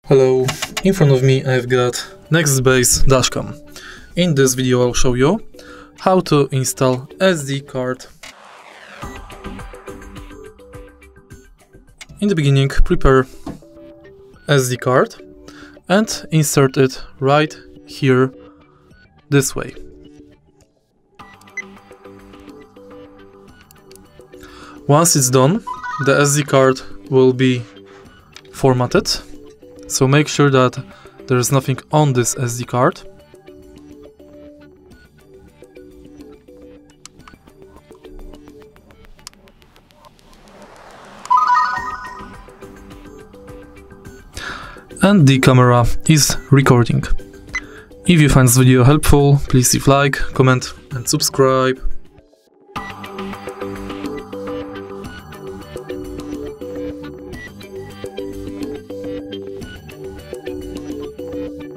Hello, in front of me I've got Nextbase Dash Cam. In this video I'll show you how to install SD card. In the beginning, prepare SD card and insert it right here this way. Once it's done, the SD card will be formatted. So make sure that there is nothing on this SD card. And the camera is recording. If you find this video helpful, please leave like, comment and subscribe.